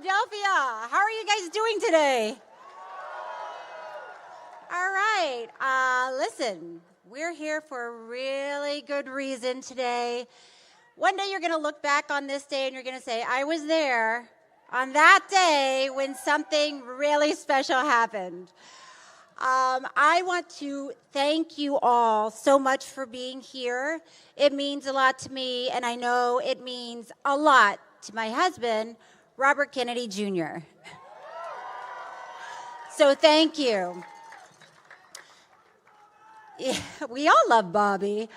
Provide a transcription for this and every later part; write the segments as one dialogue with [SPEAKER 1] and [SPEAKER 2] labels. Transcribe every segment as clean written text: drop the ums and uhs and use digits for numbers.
[SPEAKER 1] Philadelphia. How are you guys doing today? All right. Listen, we're here for a really good reason today. One day you're going to look back on this day and you're going to say, I was there on that day when something really special happened. I want to thank you all so much for being here. It means a lot to me, and I know it means a lot to my husband, Robert Kennedy Jr. So thank you. Yeah, we all love Bobby.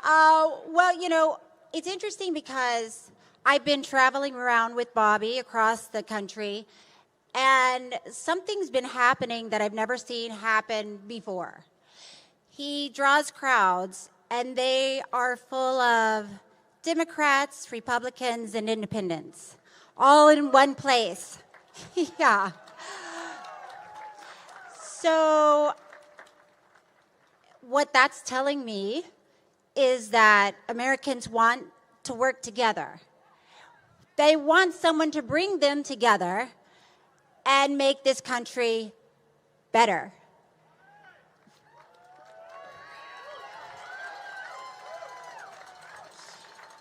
[SPEAKER 1] Well, it's interesting because I've been traveling around with Bobby across the country, and something's been happening that I've never seen happen before. He draws crowds, and they are full of Democrats, Republicans, and independents, all in one place. Yeah. So what that's telling me is that Americans want to work together. They want someone to bring them together and make this country better.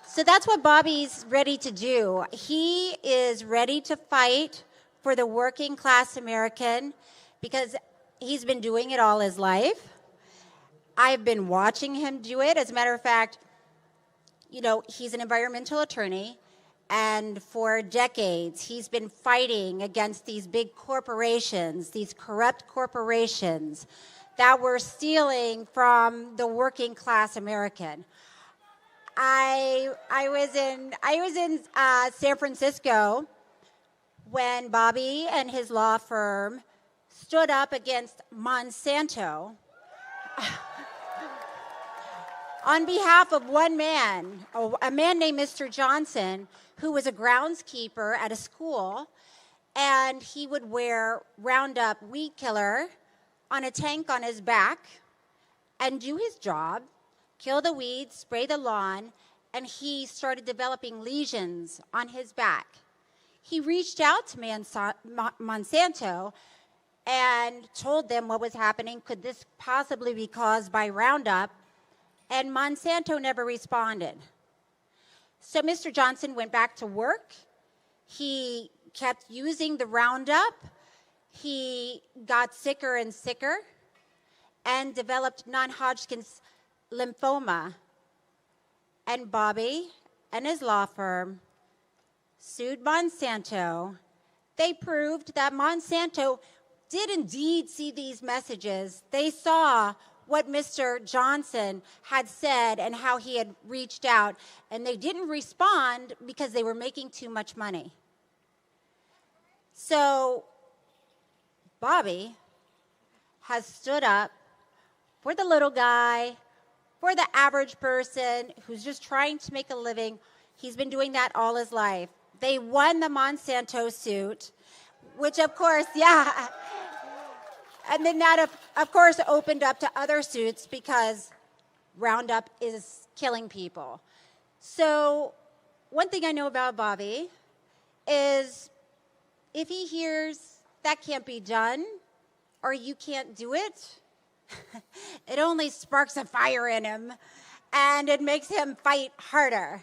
[SPEAKER 1] So that's what Bobby's ready to do. He is ready to fight for the working class American because he's been doing it all his life. I've been watching him do it. As a matter of fact, he's an environmental attorney. And for decades, he's been fighting against these big corporations, these corrupt corporations that were stealing from the working class American. I was in San Francisco when Bobby and his law firm stood up against Monsanto on behalf of one man, a man named Mr. Johnson, who was a groundskeeper at a school, and he would wear Roundup weed killer on a tank on his back and do his job, kill the weeds, spray the lawn, and he started developing lesions on his back. He reached out to Monsanto and told them what was happening. Could this possibly be caused by Roundup? And Monsanto never responded. So Mr. Johnson went back to work. He kept using the Roundup. He got sicker and sicker and developed non-Hodgkin's lymphoma. And Bobby and his law firm sued Monsanto. They proved that Monsanto did indeed see these messages. They saw what Mr. Johnson had said and how he had reached out, and they didn't respond because they were making too much money. So Bobby has stood up for the little guy, for the average person who's just trying to make a living. He's been doing that all his life. They won the Monsanto suit, which of course, yeah. And then that, of course, opened up to other suits because Roundup is killing people. So one thing I know about Bobby is if he hears that can't be done or you can't do it, it only sparks a fire in him and it makes him fight harder.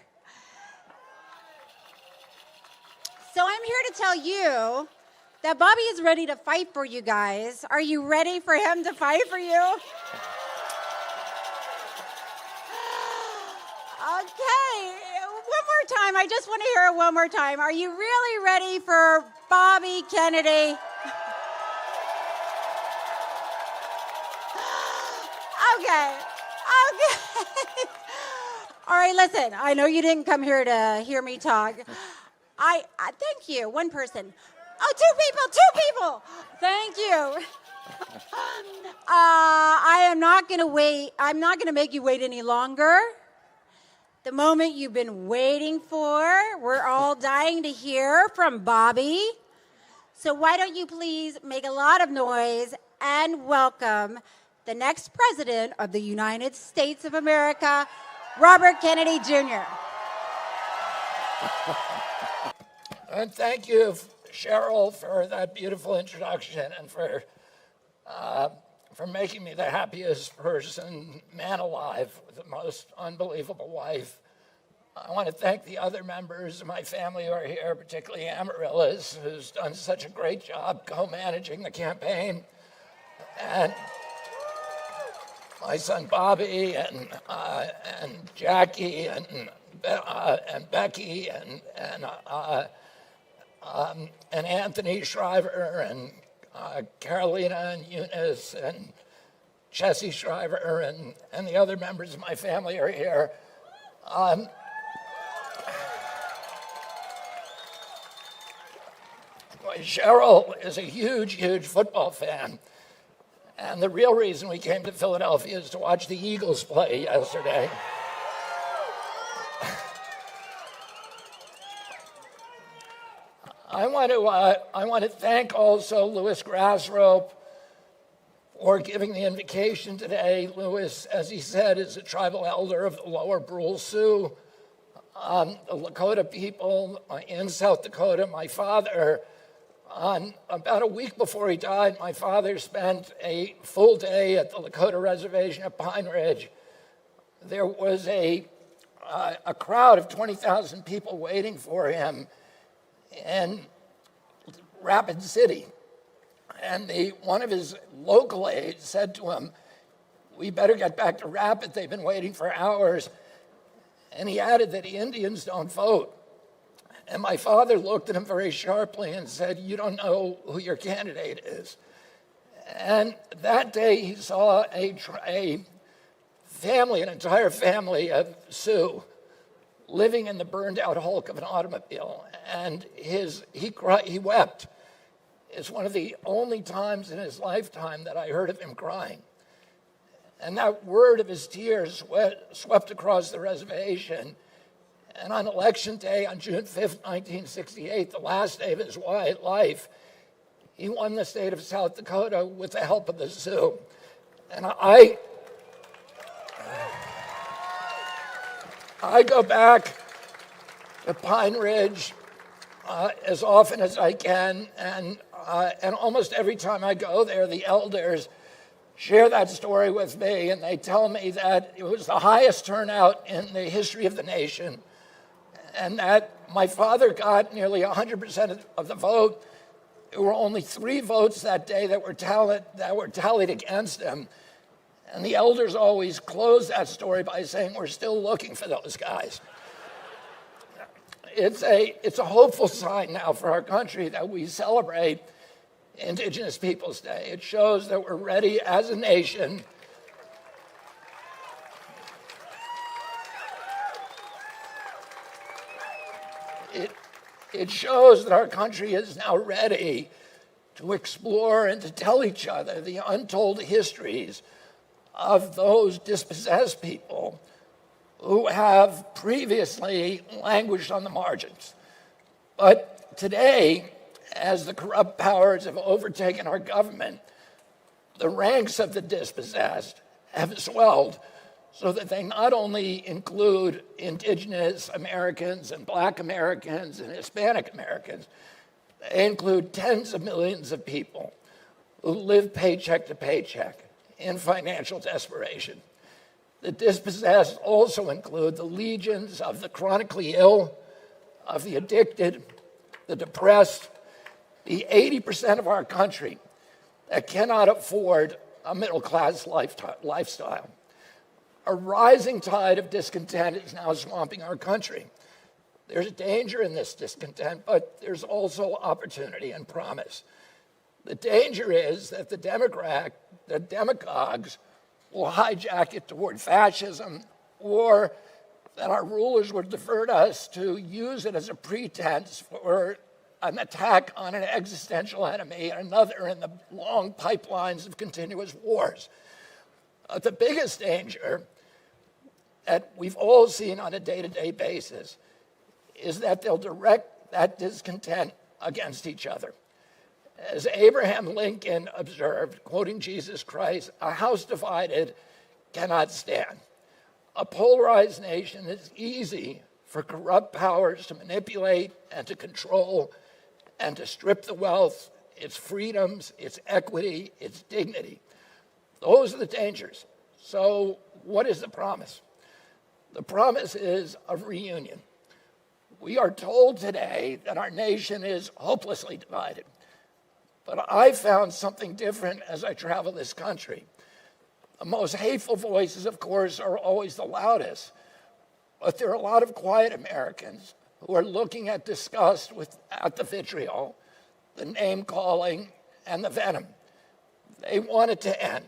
[SPEAKER 1] So I'm here to tell you that Bobby is ready to fight for you guys. Are you ready for him to fight for you? Okay, one more time. I just want to hear it one more time. Are you really ready for Bobby Kennedy? Okay. All right, listen, I know you didn't come here to hear me talk. I thank you, one person. Oh, two people. Thank you. I am not going to wait. I'm not going to make you wait any longer. The moment you've been waiting for, we're all dying to hear from Bobby. So why don't you please make a lot of noise and welcome the next president of the United States of America, Robert Kennedy Jr.
[SPEAKER 2] And thank you Cheryl for that beautiful introduction and for making me the happiest man alive with the most unbelievable wife. I want to thank the other members of my family who are here, particularly Amaryllis, who's done such a great job co-managing the campaign, and my son Bobby, and Jackie, and Becky, and Anthony Shriver, and Carolina, and Eunice, and Jesse Shriver, and the other members of my family are here. Cheryl is a huge, huge football fan. And the real reason we came to Philadelphia is to watch the Eagles play yesterday. I want to thank also Louis Grassrope for giving the invocation today. Louis, as he said, is a tribal elder of the Lower Brule Sioux, the Lakota people in South Dakota. My father, about a week before he died, my father spent a full day at the Lakota reservation at Pine Ridge. There was a crowd of 20,000 people waiting for him in Rapid City. And one of his local aides said to him, "We better get back to Rapid. They've been waiting for hours." And he added that the Indians don't vote. And my father looked at him very sharply and said, "You don't know who your candidate is." And that day he saw a family, an entire family of Sioux, living in the burned out hulk of an automobile. And he wept. It's one of the only times in his lifetime that I heard of him crying. And that word of his tears swept across the reservation. And on Election Day, on June 5th, 1968, the last day of his life, he won the state of South Dakota with the help of the Sioux. And I go back to Pine Ridge as often as I can, and almost every time I go there, the elders share that story with me, and they tell me that it was the highest turnout in the history of the nation, and that my father got nearly 100% of the vote. There were only 3 votes that day that were tallied against him. And the elders always close that story by saying, "We're still looking for those guys." It's a hopeful sign now for our country that we celebrate Indigenous Peoples Day. It shows that we're ready as a nation It shows that our country is now ready to explore and to tell each other the untold histories of those dispossessed people who have previously languished on the margins. But today, as the corrupt powers have overtaken our government, the ranks of the dispossessed have swelled so that they not only include Indigenous Americans and Black Americans and Hispanic Americans, they include tens of millions of people who live paycheck to paycheck in financial desperation. The dispossessed also include the legions of the chronically ill, of the addicted, the depressed, the 80% of our country that cannot afford a middle-class lifestyle. A rising tide of discontent is now swamping our country. There's danger in this discontent, but there's also opportunity and promise. The danger is that the demagogues will hijack it toward fascism, or that our rulers would divert us to use it as a pretense for an attack on an existential enemy, and another in the long pipelines of continuous wars. The biggest danger that we've all seen on a day-to-day basis is that they'll direct that discontent against each other. As Abraham Lincoln observed, quoting Jesus Christ, "A house divided cannot stand." A polarized nation is easy for corrupt powers to manipulate and to control and to strip the wealth, its freedoms, its equity, its dignity. Those are the dangers. So what is the promise? The promise is of reunion. We are told today that our nation is hopelessly divided. But I found something different as I travel this country. The most hateful voices, of course, are always the loudest. But there are a lot of quiet Americans who are looking at disgust at the vitriol, the name-calling, and the venom. They want it to end.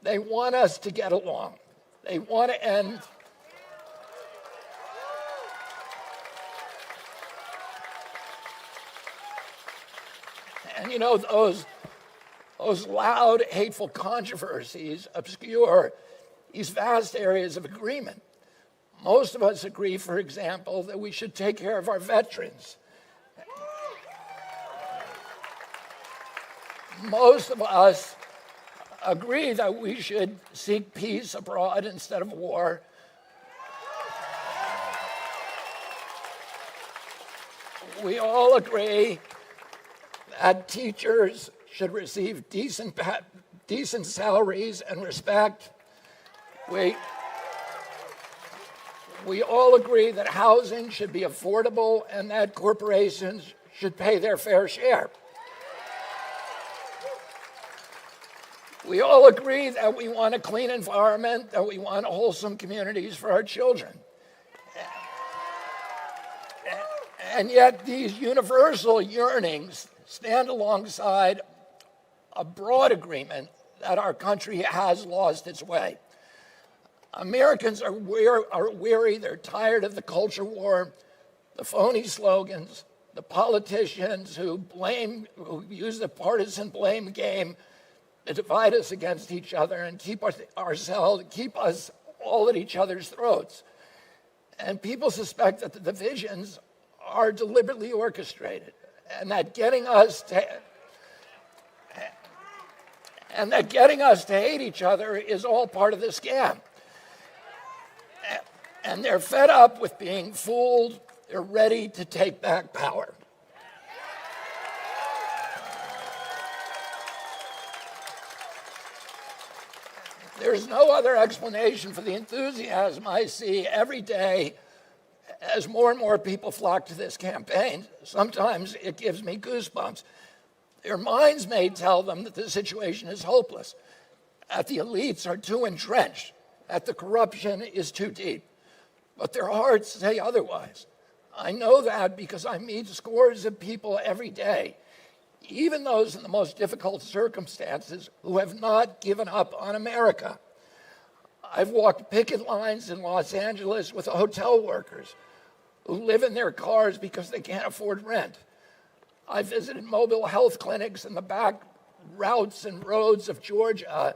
[SPEAKER 2] They want us to get along. They want to end. And you know, those loud, hateful controversies obscure these vast areas of agreement. Most of us agree, for example, that we should take care of our veterans. Most of us agree that we should seek peace abroad instead of war. We all agree that teachers should receive decent salaries and respect. We all agree that housing should be affordable and that corporations should pay their fair share. We all agree that we want a clean environment, that we want wholesome communities for our children. And yet these universal yearnings stand alongside a broad agreement that our country has lost its way. Americans are weary, they're tired of the culture war, the phony slogans, the politicians who use the partisan blame game to divide us against each other and keep us all at each other's throats. And people suspect that the divisions are deliberately orchestrated and that getting us to hate each other is all part of the scam. And they're fed up with being fooled. They're ready to take back power. There's no other explanation for the enthusiasm I see every day as more and more people flock to this campaign. Sometimes it gives me goosebumps. Their minds may tell them that the situation is hopeless, that the elites are too entrenched, that the corruption is too deep. But their hearts say otherwise. I know that because I meet scores of people every day, even those in the most difficult circumstances, who have not given up on America. I've walked picket lines in Los Angeles with hotel workers who live in their cars because they can't afford rent. I visited mobile health clinics in the back routes and roads of Georgia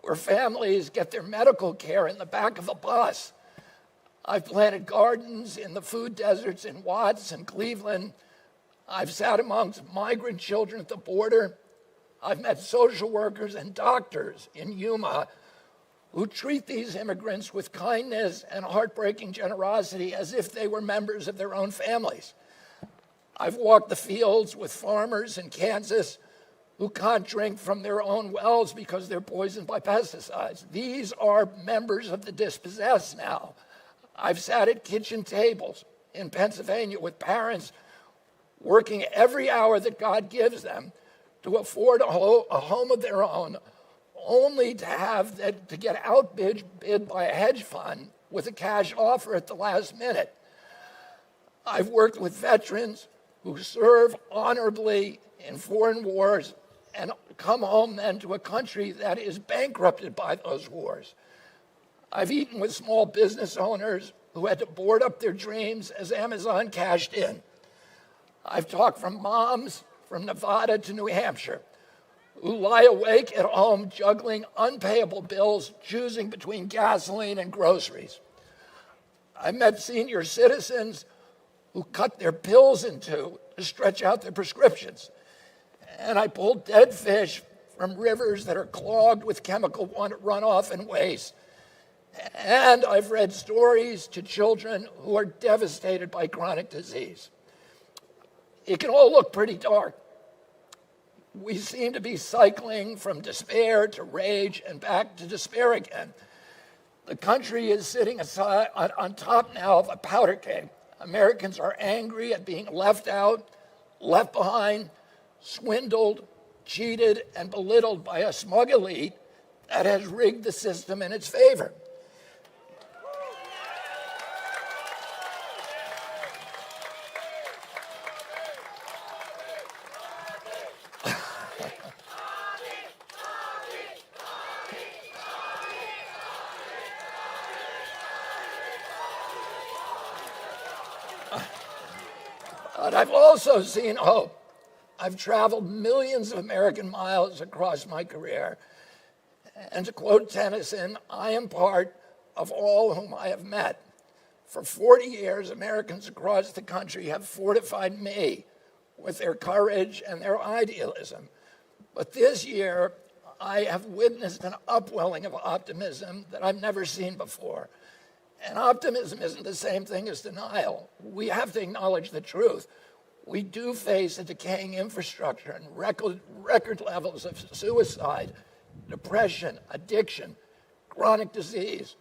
[SPEAKER 2] where families get their medical care in the back of a bus. I've planted gardens in the food deserts in Watts and Cleveland. I've sat amongst migrant children at the border. I've met social workers and doctors in Yuma who treat these immigrants with kindness and heartbreaking generosity as if they were members of their own families. I've walked the fields with farmers in Kansas who can't drink from their own wells because they're poisoned by pesticides. These are members of the dispossessed now. I've sat at kitchen tables in Pennsylvania with parents working every hour that God gives them to afford a home of their own, only to get outbid by a hedge fund with a cash offer at the last minute. I've worked with veterans who serve honorably in foreign wars and come home then to a country that is bankrupted by those wars. I've eaten with small business owners who had to board up their dreams as Amazon cashed in. I've talked from moms from Nevada to New Hampshire who lie awake at home juggling unpayable bills, choosing between gasoline and groceries. I met senior citizens who cut their pills in two to stretch out their prescriptions. And I pulled dead fish from rivers that are clogged with chemical runoff and waste. And I've read stories to children who are devastated by chronic disease. it can all look pretty dark. We seem to be cycling from despair to rage and back to despair again. The country is sitting on top now of a powder keg. Americans are angry at being left out, left behind, swindled, cheated, and belittled by a smug elite that has rigged the system in its favor. But I've also seen hope. I've traveled millions of American miles across my career. And to quote Tennyson, I am part of all whom I have met. For 40 years, Americans across the country have fortified me with their courage and their idealism. But this year, I have witnessed an upwelling of optimism that I've never seen before. And optimism isn't the same thing as denial. We have to acknowledge the truth. We do face a decaying infrastructure and record levels of suicide, depression, addiction, chronic disease.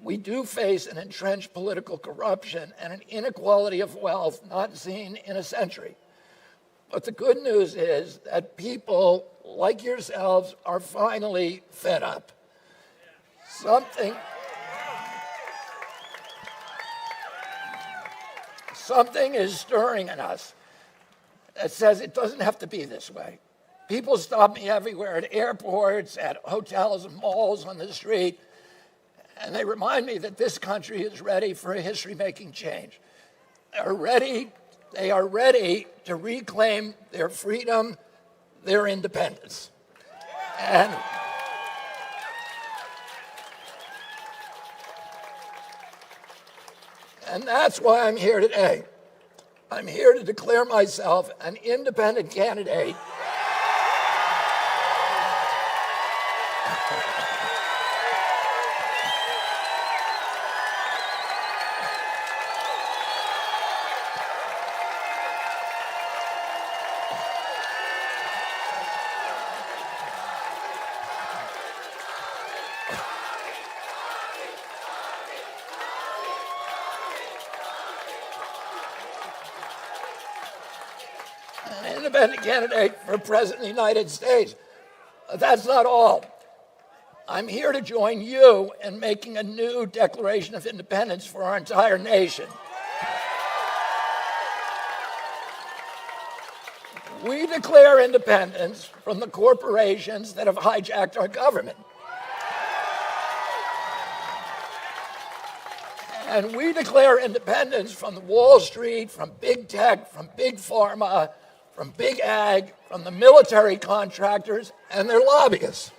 [SPEAKER 2] We do face an entrenched political corruption and an inequality of wealth not seen in a century. But the good news is that people like yourselves are finally fed up. Something is stirring in us that says it doesn't have to be this way. People stop me everywhere at airports, at hotels and malls, on the street, and they remind me that this country is ready for a history-making change. They are ready to reclaim their freedom, their independence. And that's why I'm here today. I'm here to declare myself an independent candidate for President of the United States. That's not all. I'm here to join you in making a new Declaration of Independence for our entire nation. We declare independence from the corporations that have hijacked our government. And we declare independence from the Wall Street, from big tech, from big pharma, from big ag, from the military contractors and their lobbyists.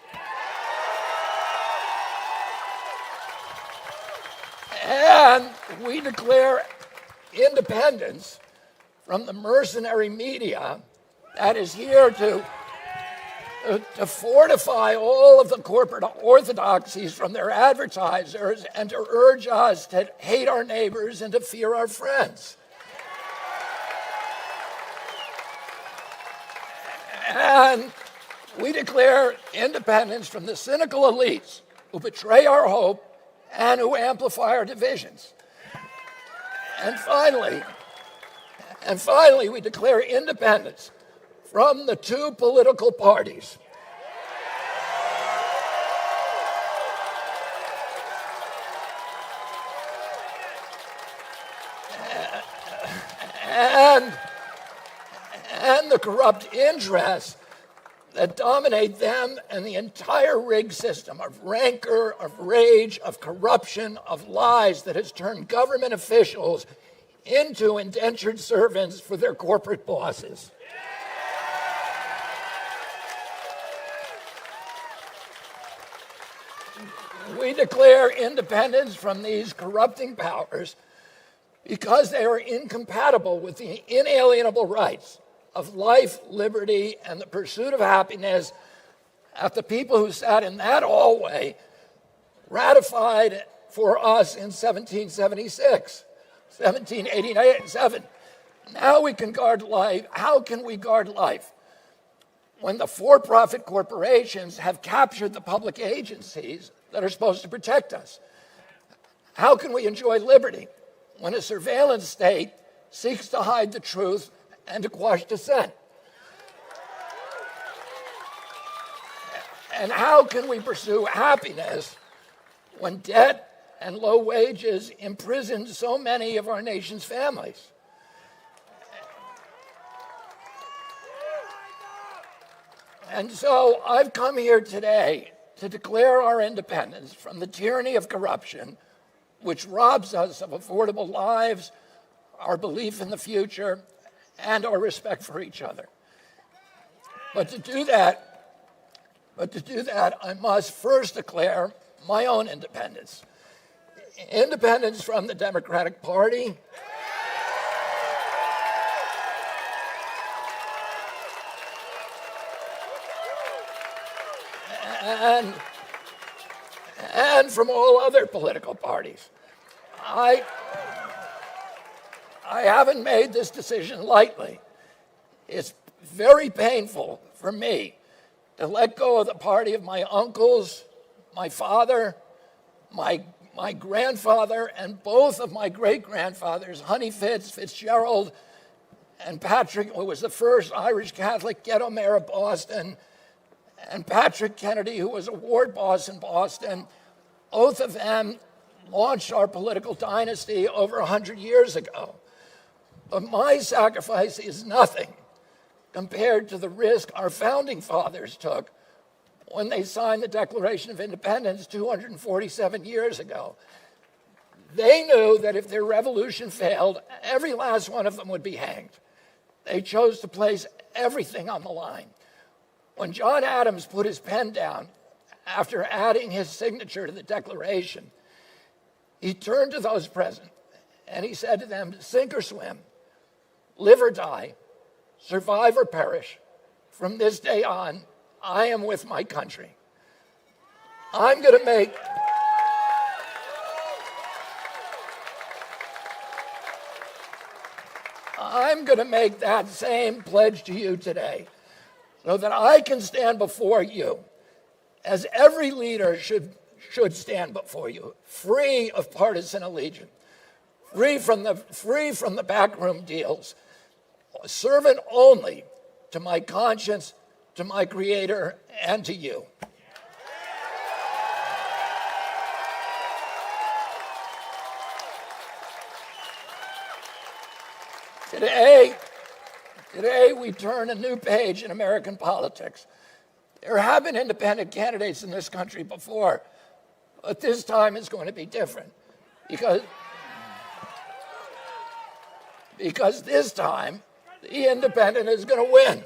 [SPEAKER 2] And we declare independence from the mercenary media that is here to fortify all of the corporate orthodoxies from their advertisers and to urge us to hate our neighbors and to fear our friends. And we declare independence from the cynical elites who betray our hope and who amplify our divisions. And finally, we declare independence from the two political parties and the corrupt interests that dominate them and the entire rigged system of rancor, of rage, of corruption, of lies that has turned government officials into indentured servants for their corporate bosses. We declare independence from these corrupting powers because they are incompatible with the inalienable rights of life, liberty, and the pursuit of happiness that the people who sat in that hallway ratified for us in 1776, 1787. Now we can guard life. How can we guard life when the for-profit corporations have captured the public agencies that are supposed to protect us? How can we enjoy liberty when a surveillance state seeks to hide the truth and to quash dissent? And how can we pursue happiness when debt and low wages imprison so many of our nation's families? And so I've come here today to declare our independence from the tyranny of corruption, which robs us of affordable lives, our belief in the future, and our respect for each other. But to do that, I must first declare my own independence. Independence from the Democratic Party, and from all other political parties. I haven't made this decision lightly. It's very painful for me to let go of the party of my uncles, my father, my grandfather, and both of my great-grandfathers, Honey Fitzgerald, and Patrick, who was the first Irish Catholic ghetto mayor of Boston, and Patrick Kennedy, who was a ward boss in Boston. Both of them launched our political dynasty over 100 years ago. But my sacrifice is nothing compared to the risk our founding fathers took when they signed the Declaration of Independence 247 years ago. They knew that if their revolution failed, every last one of them would be hanged. They chose to place everything on the line. When John Adams put his pen down after adding his signature to the Declaration, he turned to those present and he said to them, sink or swim, live or die, survive or perish, from this day on, I am with my country. I'm going to make that same pledge to you today, so that I can stand before you, as every leader should stand before you, free of partisan allegiance, free from the backroom deals, a servant only to my conscience, to my Creator, and to you. Today, we turn a new page in American politics. There have been independent candidates in this country before, but this time it's going to be different because this time the independent is going to win.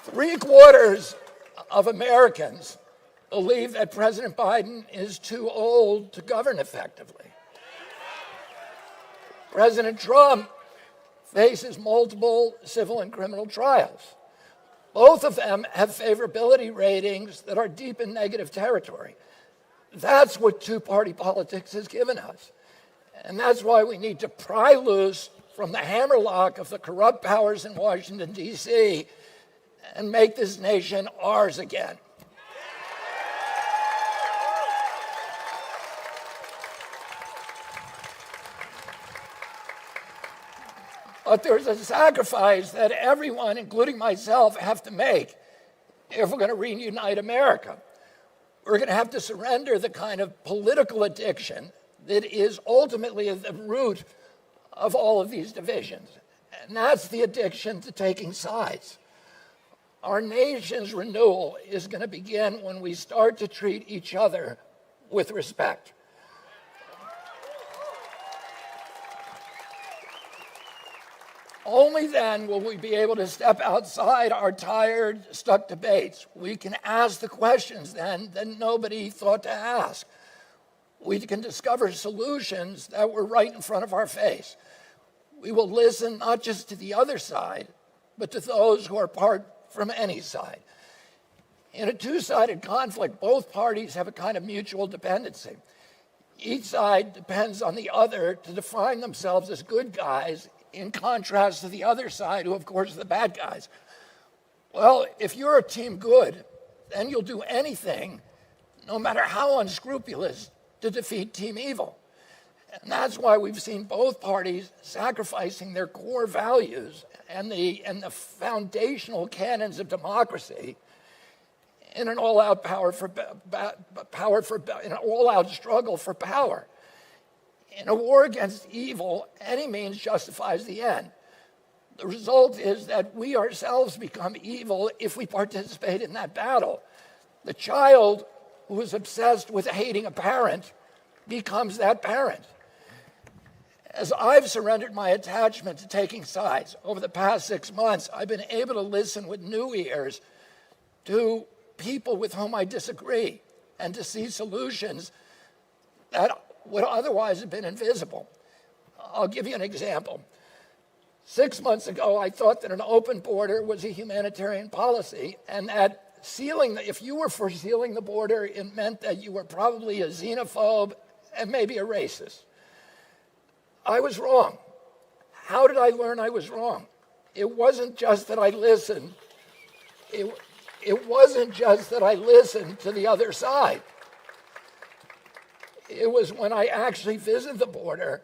[SPEAKER 2] Three-quarters of Americans believe that President Biden is too old to govern effectively. President Trump faces multiple civil and criminal trials. Both of them have favorability ratings that are deep in negative territory. That's what two-party politics has given us. And that's why we need to pry loose from the hammerlock of the corrupt powers in Washington, D.C., and make this nation ours again. But there's a sacrifice that everyone, including myself, have to make if we're going to reunite America. We're going to have to surrender the kind of political addiction that is ultimately at the root of all of these divisions. And that's the addiction to taking sides. Our nation's renewal is going to begin when we start to treat each other with respect. Only then will we be able to step outside our tired, stuck debates. We can ask the questions then that nobody thought to ask. We can discover solutions that were right in front of our face. We will listen not just to the other side, but to those who are part from any side. In a two-sided conflict, both parties have a kind of mutual dependency. Each side depends on the other to define themselves as good guys, in contrast to the other side, who, of course, are the bad guys. Well, if you're a team good, then you'll do anything, no matter how unscrupulous, to defeat team evil. And that's why we've seen both parties sacrificing their core values and the foundational canons of democracy in an all-out in an all-out struggle for power. In a war against evil, any means justifies the end. The result is that we ourselves become evil if we participate in that battle. The child who is obsessed with hating a parent becomes that parent. As I've surrendered my attachment to taking sides over the past 6 months, I've been able to listen with new ears to people with whom I disagree and to see solutions that would otherwise have been invisible. I'll give you an example. 6 months ago, I thought that an open border was a humanitarian policy, and that if you were for sealing the border, it meant that you were probably a xenophobe and maybe a racist. I was wrong. How did I learn I was wrong? It wasn't just that I listened. It wasn't just that I listened to the other side. It was when I actually visited the border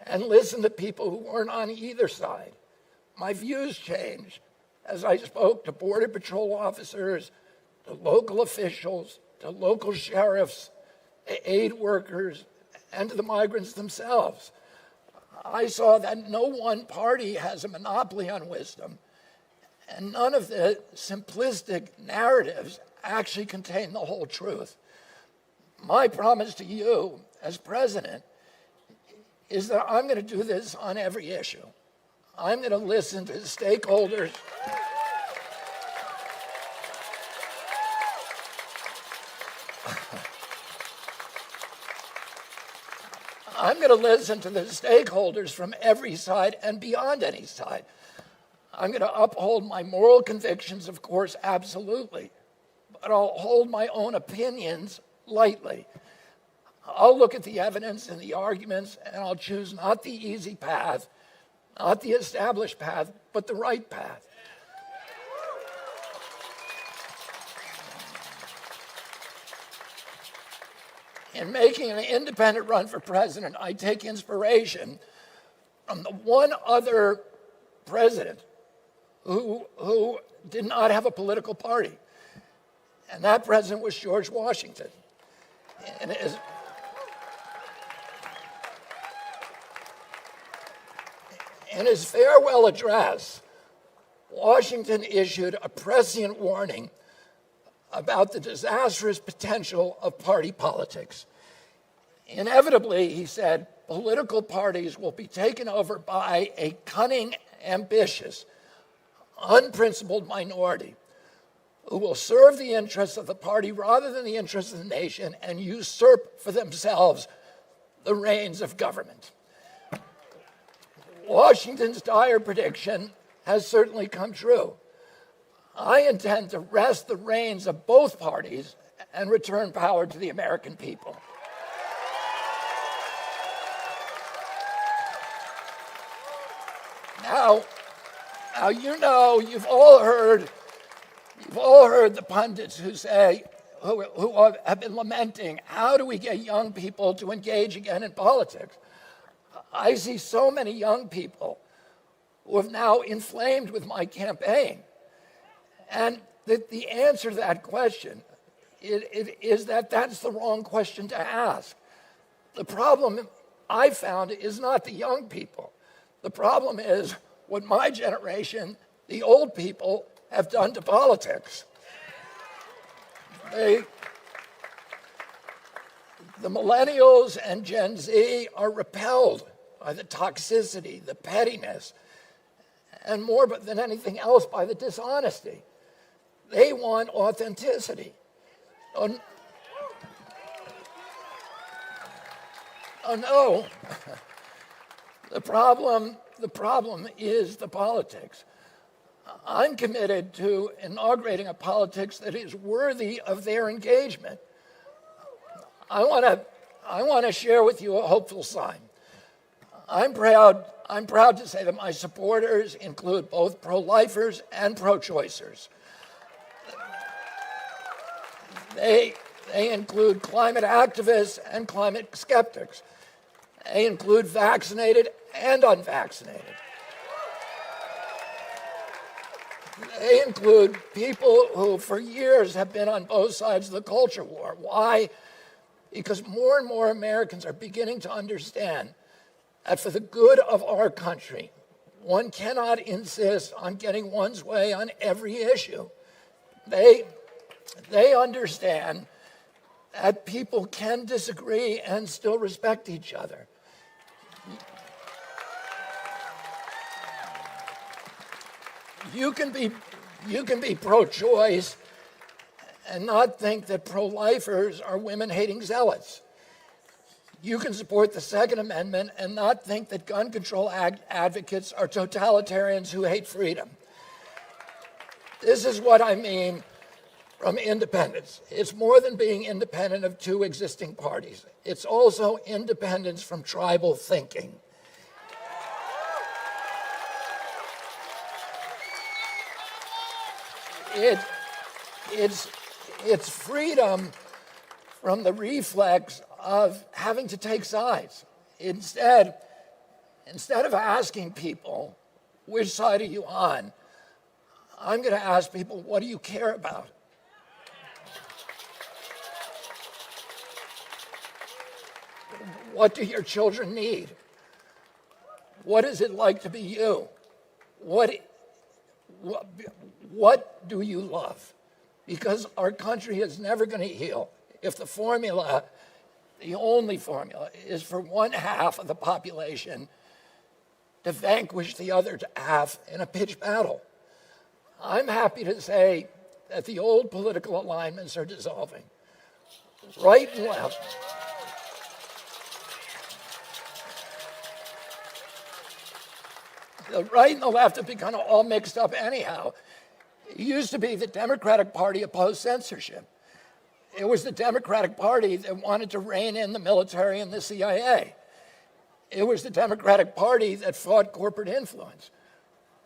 [SPEAKER 2] and listened to people who weren't on either side. My views changed as I spoke to Border Patrol officers, to local officials, to local sheriffs, to aid workers, and to the migrants themselves. I saw that no one party has a monopoly on wisdom, and none of the simplistic narratives actually contain the whole truth. My promise to you as president is that I'm going to do this on every issue. I'm going to listen to stakeholders. I'm going to listen to the stakeholders from every side and beyond any side. I'm going to uphold my moral convictions, of course, absolutely, but I'll hold my own opinions lightly. I'll look at the evidence and the arguments, and I'll choose not the easy path, not the established path, but the right path. In making an independent run for president, I take inspiration from the one other president who did not have a political party, and that president was George Washington. In his farewell address, Washington issued a prescient warning about the disastrous potential of party politics. Inevitably, he said, political parties will be taken over by a cunning, ambitious, unprincipled minority who will serve the interests of the party rather than the interests of the nation and usurp for themselves the reins of government. Washington's dire prediction has certainly come true. I intend to wrest the reins of both parties and return power to the American people. Now, you know, you've all heard the pundits who say, who have been lamenting, how do we get young people to engage again in politics? I see so many young people who have now inflamed with my campaign. And the answer to that question is that that's the wrong question to ask. The problem I found is not the young people. The problem is what my generation, the old people, have done to politics. The millennials and Gen Z are repelled by the toxicity, the pettiness, and more than anything else, by the dishonesty. They want authenticity. Oh no. The problem is the politics. I'm committed to inaugurating a politics that is worthy of their engagement. I want to share with you a hopeful sign. I'm proud to say that my supporters include both pro-lifers and pro-choicers. They include climate activists and climate skeptics. They include vaccinated and unvaccinated. They include people who for years have been on both sides of the culture war. Why? Because more and more Americans are beginning to understand that for the good of our country, one cannot insist on getting one's way on every issue. They understand that people can disagree and still respect each other. You can be pro-choice and not think that pro-lifers are women-hating zealots. You can support the Second Amendment and not think that gun control advocates are totalitarians who hate freedom. This is what I mean from independence. It's more than being independent of two existing parties. It's also independence from tribal thinking. It's freedom from the reflex of having to take sides. Instead of asking people, which side are you on? I'm going to ask people, what do you care about? What do your children need? What is it like to be you? What do you love? Because our country is never going to heal if the formula, the only formula, is for one half of the population to vanquish the other half in a pitched battle. I'm happy to say that the old political alignments are dissolving. Right and left. The right and the left have become all mixed up anyhow. It used to be the Democratic Party opposed censorship. It was the Democratic Party that wanted to rein in the military and the CIA. It was the Democratic Party that fought corporate influence.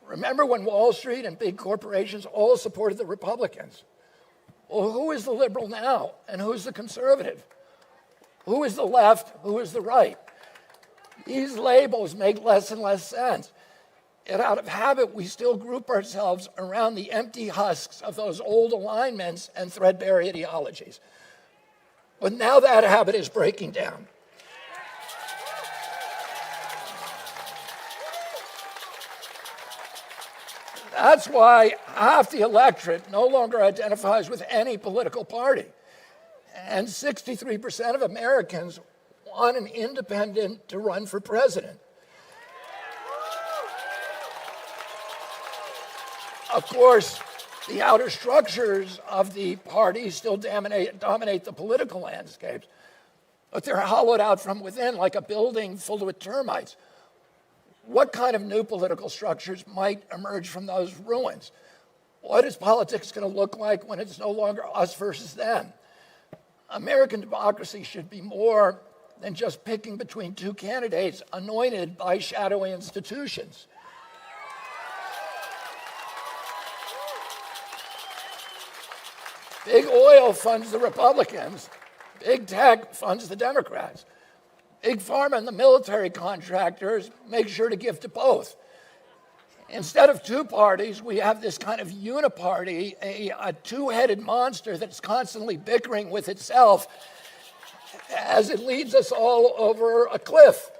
[SPEAKER 2] Remember when Wall Street and big corporations all supported the Republicans? Well, who is the liberal now, and who's the conservative? Who is the left, who is the right? These labels make less and less sense. And out of habit, we still group ourselves around the empty husks of those old alignments and threadbare ideologies. But now that habit is breaking down. That's why half the electorate no longer identifies with any political party. And 63% of Americans want an independent to run for president. Of course, the outer structures of the party still dominate the political landscapes, but they're hollowed out from within like a building full of termites. What kind of new political structures might emerge from those ruins? What is politics going to look like when it's no longer us versus them? American democracy should be more than just picking between two candidates anointed by shadowy institutions. Big oil funds the Republicans. Big tech funds the Democrats. Big pharma and the military contractors make sure to give to both. Instead of two parties, we have this kind of uniparty, a two-headed monster that's constantly bickering with itself as it leads us all over a cliff.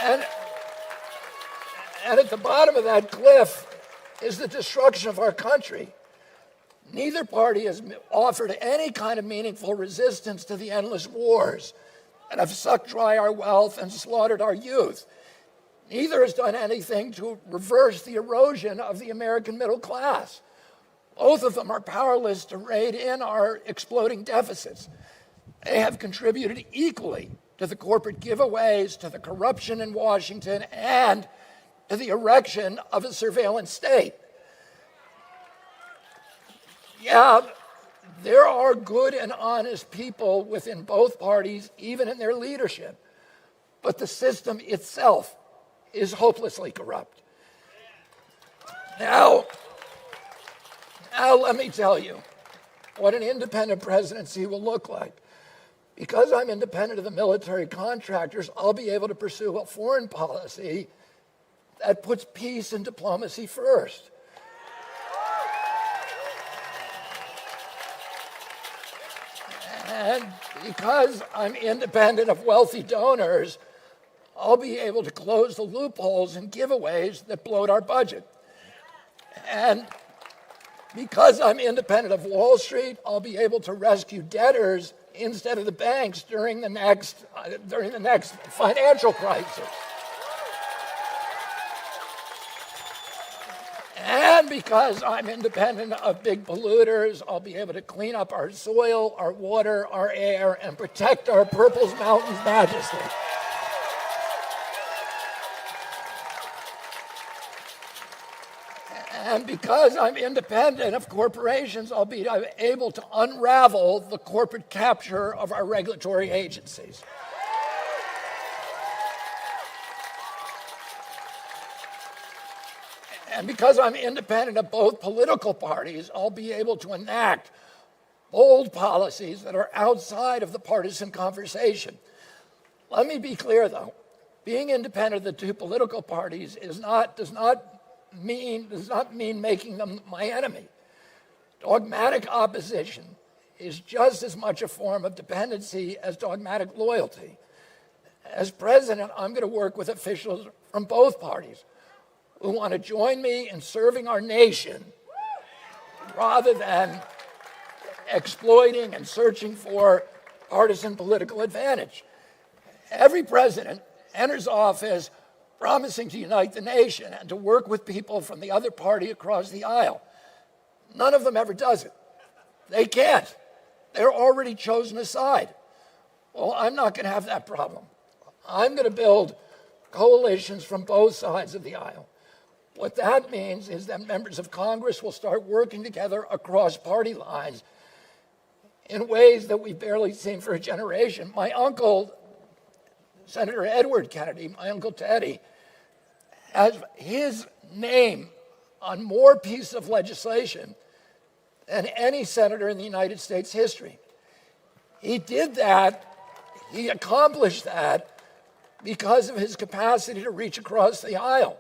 [SPEAKER 2] And at the bottom of that cliff is the destruction of our country. Neither party has offered any kind of meaningful resistance to the endless wars that have sucked dry our wealth and slaughtered our youth. Neither has done anything to reverse the erosion of the American middle class. Both of them are powerless to rein in our exploding deficits. They have contributed equally to the corporate giveaways, to the corruption in Washington, and to the erection of a surveillance state. Yeah, there are good and honest people within both parties, even in their leadership, but the system itself is hopelessly corrupt. Now let me tell you what an independent presidency will look like. Because I'm independent of the military contractors, I'll be able to pursue a foreign policy that puts peace and diplomacy first. And because I'm independent of wealthy donors, I'll be able to close the loopholes and giveaways that bloat our budget. And because I'm independent of Wall Street, I'll be able to rescue debtors instead of the banks during the next financial crisis. And because I'm independent of big polluters, I'll be able to clean up our soil, our water, our air, and protect our Purple Mountain's majesty. And because I'm independent of corporations, I'll be able to unravel the corporate capture of our regulatory agencies. And because I'm independent of both political parties, I'll be able to enact bold policies that are outside of the partisan conversation. Let me be clear, though. Being independent of the two political parties does not mean making them my enemy. Dogmatic opposition is just as much a form of dependency as dogmatic loyalty. As president, I'm going to work with officials from both parties who want to join me in serving our nation rather than exploiting and searching for partisan political advantage. Every president enters office promising to unite the nation and to work with people from the other party across the aisle. None of them ever does it. They can't. They're already chosen a side. Well, I'm not going to have that problem. I'm going to build coalitions from both sides of the aisle. What that means is that members of Congress will start working together across party lines in ways that we've barely seen for a generation. My uncle, Senator Edward Kennedy, my Uncle Teddy, has his name on more pieces of legislation than any senator in the United States history. He did that, he accomplished that because of his capacity to reach across the aisle.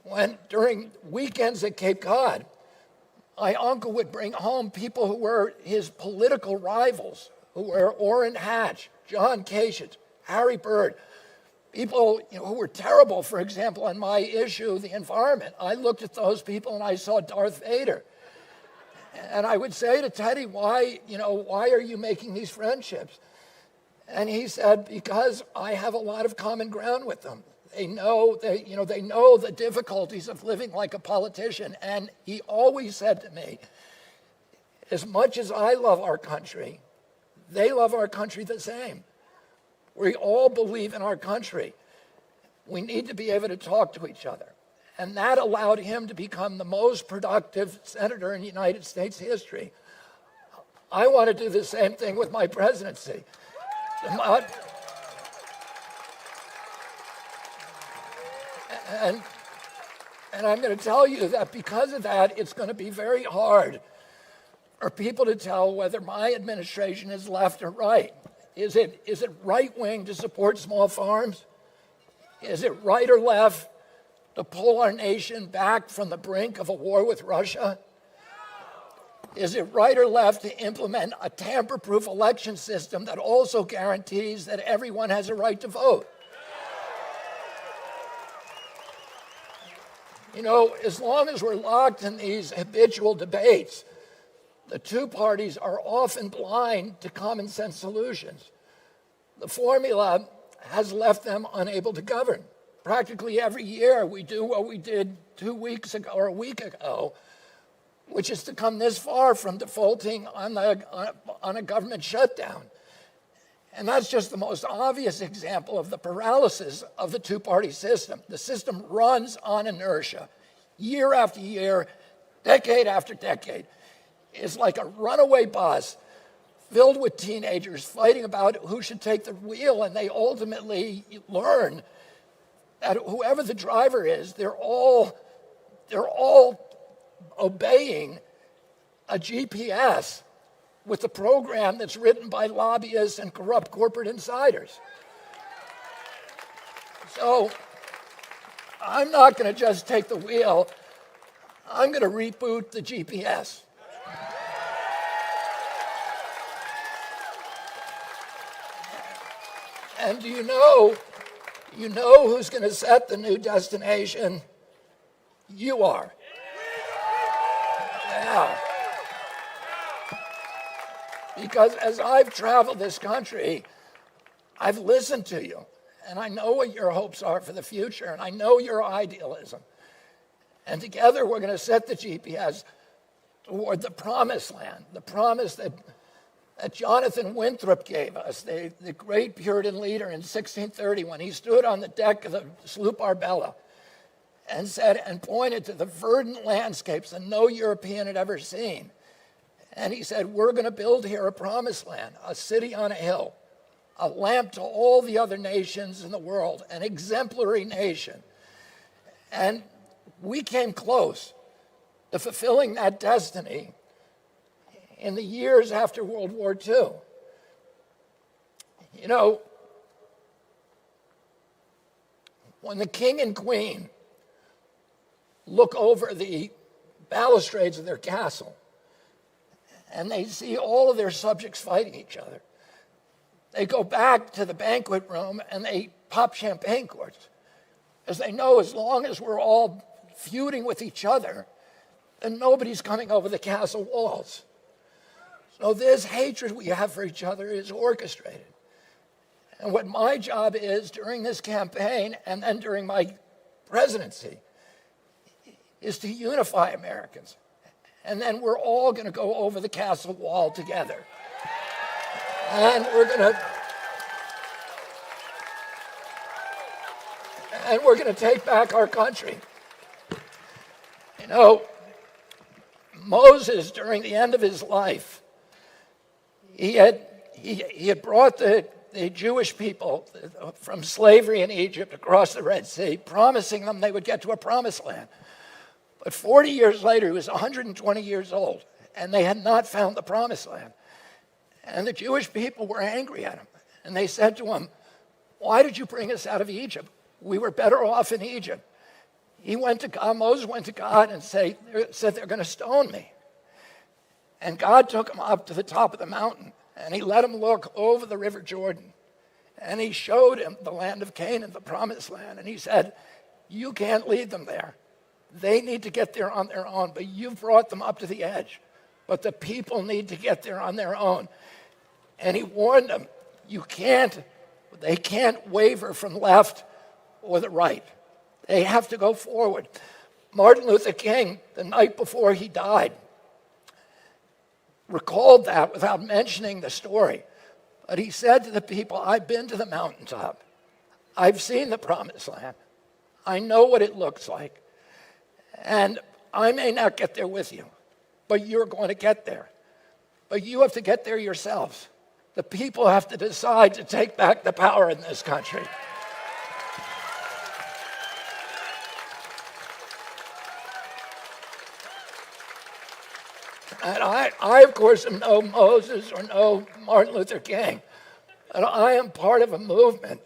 [SPEAKER 2] When during weekends at Cape Cod, my uncle would bring home people who were his political rivals, who were Orrin Hatch, John Kasich, Harry Byrd, people who were terrible, for example, on my issue, the environment. I looked at those people and I saw Darth Vader. And I would say to Teddy, why are you making these friendships? And he said, because I have a lot of common ground with them. They know the difficulties of living like a politician. And he always said to me, as much as I love our country, they love our country the same. We all believe in our country. We need to be able to talk to each other. And that allowed him to become the most productive senator in United States history. I want to do the same thing with my presidency. And I'm going to tell you that because of that, it's going to be very hard for people to tell whether my administration is left or right. Is it right-wing to support small farms? Is it right or left to pull our nation back from the brink of a war with Russia? Is it right or left to implement a tamper-proof election system that also guarantees that everyone has a right to vote? As long as we're locked in these habitual debates, the two parties are often blind to common sense solutions. The formula has left them unable to govern. Practically every year we do what we did 2 weeks ago or a week ago, which is to come this far from defaulting on a government shutdown. And that's just the most obvious example of the paralysis of the two-party system. The system runs on inertia, year after year, decade after decade. It's like a runaway bus filled with teenagers fighting about who should take the wheel, and they ultimately learn that whoever the driver is, they're all obeying a GPS with the program that's written by lobbyists and corrupt corporate insiders. So I'm not going to just take the wheel. I'm going to reboot the GPS. And do you know who's going to set the new destination? You are. Yeah. Because as I've traveled this country, I've listened to you, and I know what your hopes are for the future, and I know your idealism. And together we're going to set the GPS toward the promised land, the promise that Jonathan Winthrop gave us, the great Puritan leader in 1630, when he stood on the deck of the sloop Arbella and said and pointed to the verdant landscapes that no European had ever seen. And he said, we're going to build here a promised land, a city on a hill, a lamp to all the other nations in the world, an exemplary nation. And we came close to fulfilling that destiny in the years after World War II. You know, when the king and queen look over the balustrades of their castle and they see all of their subjects fighting each other, they go back to the banquet room and they pop champagne corks, as they know as long as we're all feuding with each other, then nobody's coming over the castle walls. So this hatred we have for each other is orchestrated. And what my job is during this campaign and then during my presidency is to unify Americans. And then we're all going to go over the castle wall together. And we're going to take back our country. You know, Moses, during the end of his life, he had brought the Jewish people from slavery in Egypt across the Red Sea, promising them they would get to a promised land. But 40 years later, he was 120 years old, and they had not found the promised land. And the Jewish people were angry at him. And they said to him, why did you bring us out of Egypt? We were better off in Egypt. He went to God, Moses went to God and said they're going to stone me. And God took him up to the top of the mountain, and he let him look over the river Jordan. And he showed him the land of Canaan, the promised land. And he said, you can't lead them there. They need to get there on their own, but you've brought them up to the edge. But the people need to get there on their own. And he warned them, they can't waver from left or the right. They have to go forward. Martin Luther King, the night before he died, recalled that without mentioning the story. But he said to the people, I've been to the mountaintop. I've seen the promised land. I know what it looks like. And I may not get there with you, but you're going to get there. But you have to get there yourselves. The people have to decide to take back the power in this country. And I, of course, am no Moses or no Martin Luther King. And I am part of a movement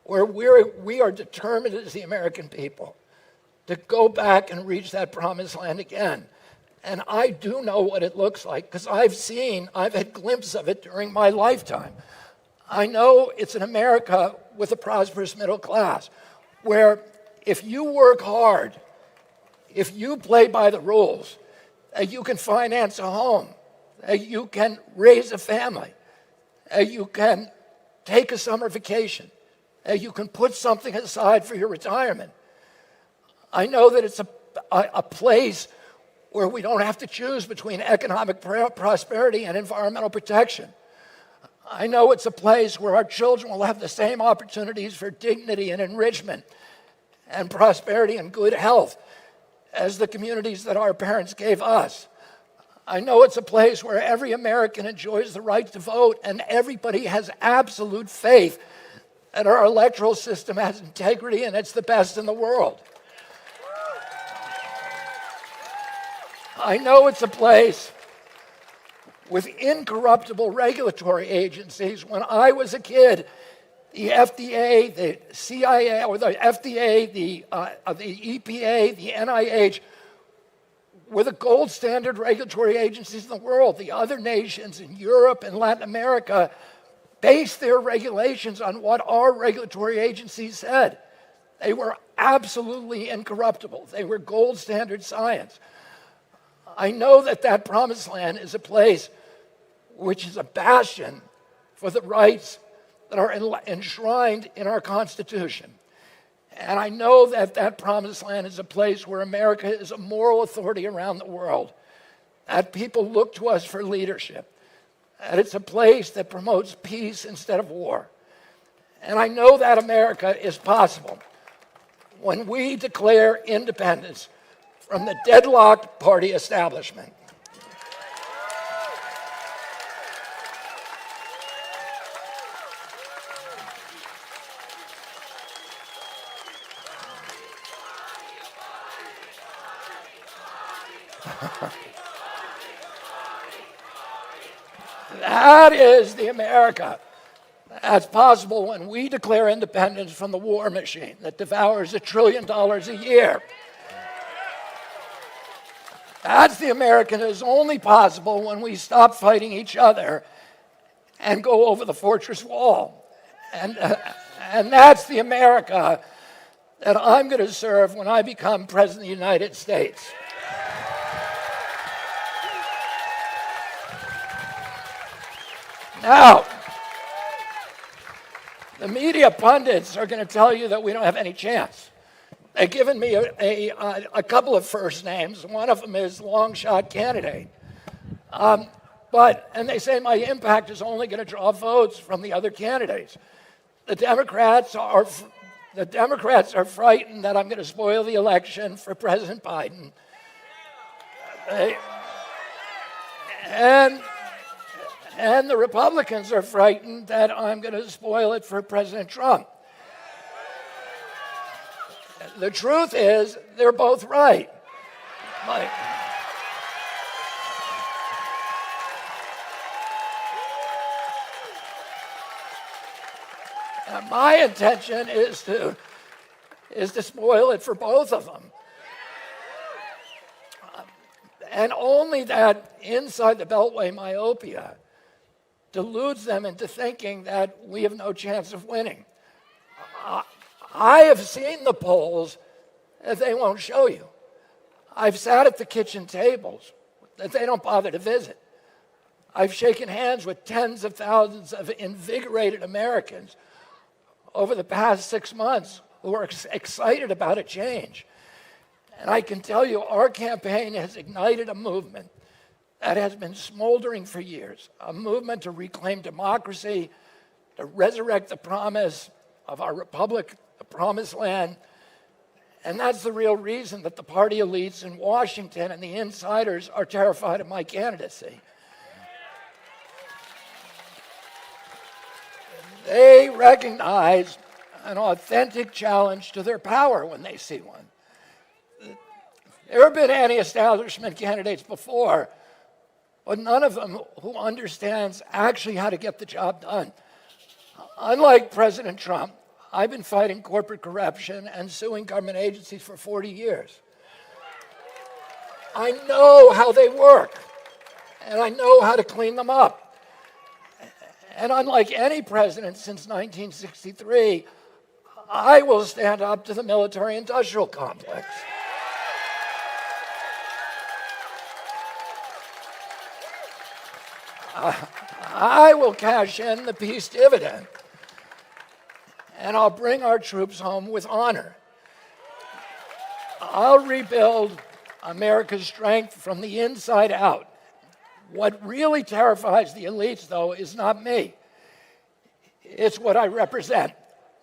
[SPEAKER 2] where we are determined as the American people to go back and reach that promised land again. And I do know what it looks like because I've had glimpses of it during my lifetime. I know it's an America with a prosperous middle class where if you work hard, if you play by the rules, you can finance a home, you can raise a family, you can take a summer vacation, you can put something aside for your retirement. I know that it's a place where we don't have to choose between economic prosperity and environmental protection. I know it's a place where our children will have the same opportunities for dignity and enrichment and prosperity and good health as the communities that our parents gave us. I know it's a place where every American enjoys the right to vote and everybody has absolute faith that our electoral system has integrity and it's the best in the world. I know it's a place with incorruptible regulatory agencies. When I was a kid, the FDA, the CIA, or the FDA, the EPA, the NIH were the gold standard regulatory agencies in the world. The other nations in Europe and Latin America based their regulations on what our regulatory agencies said. They were absolutely incorruptible. They were gold standard science. I know that that promised land is a place which is a bastion for the rights that are enshrined in our Constitution. And I know that that promised land is a place where America is a moral authority around the world, that people look to us for leadership, that it's a place that promotes peace instead of war. And I know that America is possible when we declare independence from the deadlocked party establishment. That is the America that's possible when we declare independence from the war machine that devours $1 trillion a year. That's the America that is only possible when we stop fighting each other and go over the fortress wall. And that's the America that I'm going to serve when I become President of the United States. Now, the media pundits are going to tell you that we don't have any chance. They've given me a couple of first names. One of them is long shot candidate. And they say my impact is only going to draw votes from the other candidates. The Democrats are frightened that I'm going to spoil the election for President Biden. And the Republicans are frightened that I'm going to spoil it for President Trump. The truth is, they're both right. My intention is to spoil it for both of them. And only that inside the Beltway myopia deludes them into thinking that we have no chance of winning. I have seen the polls that they won't show you. I've sat at the kitchen tables that they don't bother to visit. I've shaken hands with tens of thousands of invigorated Americans over the past 6 months who are excited about a change. And I can tell you our campaign has ignited a movement that has been smoldering for years, a movement to reclaim democracy, to resurrect the promise of our republic, the promised land. And that's the real reason that the party elites in Washington and the insiders are terrified of my candidacy. They recognize an authentic challenge to their power when they see one. There have been anti-establishment candidates before, but none of them who understands actually how to get the job done. Unlike President Trump, I've been fighting corporate corruption and suing government agencies for 40 years. I know how they work, and I know how to clean them up. And unlike any president since 1963, I will stand up to the military-industrial complex. I will cash in the peace dividend, and I'll bring our troops home with honor. I'll rebuild America's strength from the inside out. What really terrifies the elites, though, is not me. It's what I represent,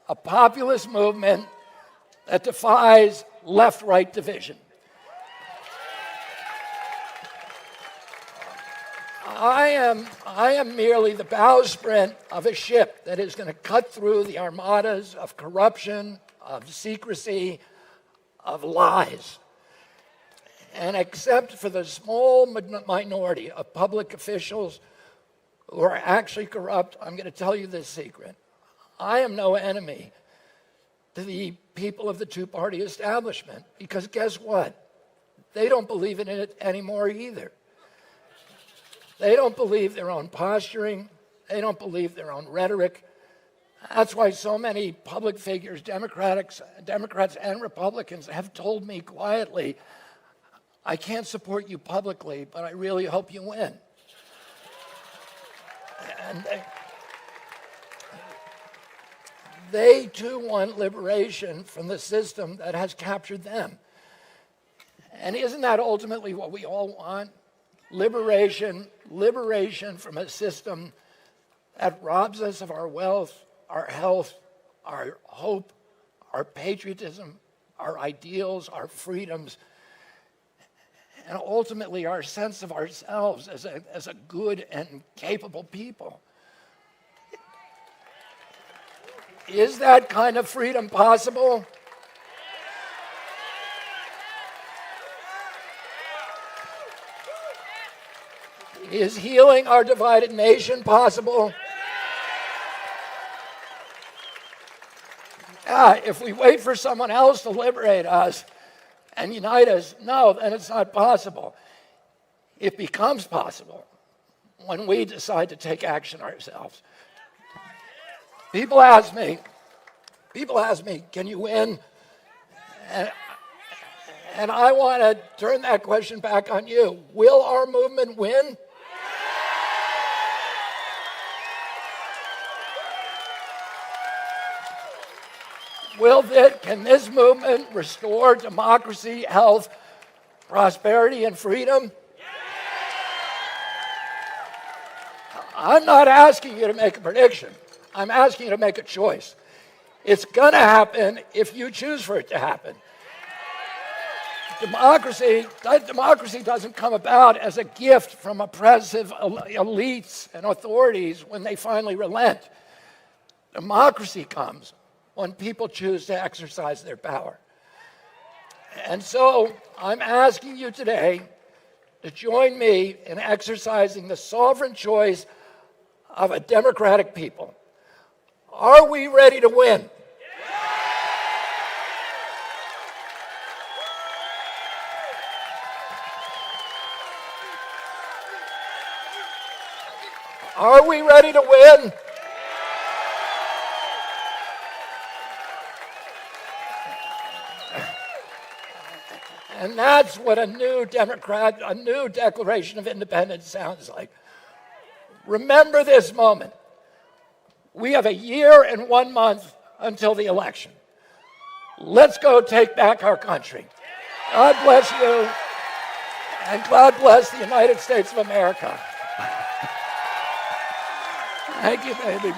[SPEAKER 2] a populist movement that defies left-right division. I am merely the bowsprit of a ship that is going to cut through the armadas of corruption, of secrecy, of lies. And except for the small minority of public officials who are actually corrupt, I'm going to tell you this secret. I am no enemy to the people of the two-party establishment, because guess what? They don't believe in it anymore either. They don't believe their own posturing. They don't believe their own rhetoric. That's why so many public figures, Democrats and Republicans, have told me quietly, I can't support you publicly, but I really hope you win. And they too want liberation from the system that has captured them. And isn't that ultimately what we all want? Liberation from a system that robs us of our wealth, our health, our hope, our patriotism, our ideals, our freedoms, and ultimately our sense of ourselves as a good and capable people. Is that kind of freedom possible? Is healing our divided nation possible? If we wait for someone else to liberate us and unite us, no, then it's not possible. It becomes possible when we decide to take action ourselves. People ask me, can you win? And I want to turn that question back on you. Will our movement win? Can this movement restore democracy, health, prosperity, and freedom? I'm not asking you to make a prediction. I'm asking you to make a choice. It's going to happen if you choose for it to happen. Democracy doesn't come about as a gift from oppressive elites and authorities when they finally relent. Democracy comes when people choose to exercise their power. And so I'm asking you today to join me in exercising the sovereign choice of a democratic people. Are we ready to win? Are we ready to win? And that's what a new Declaration of Independence sounds like. Remember this moment. We have a year and 1 month until the election. Let's go take back our country. God bless you, and God bless the United States of America. Thank you, baby.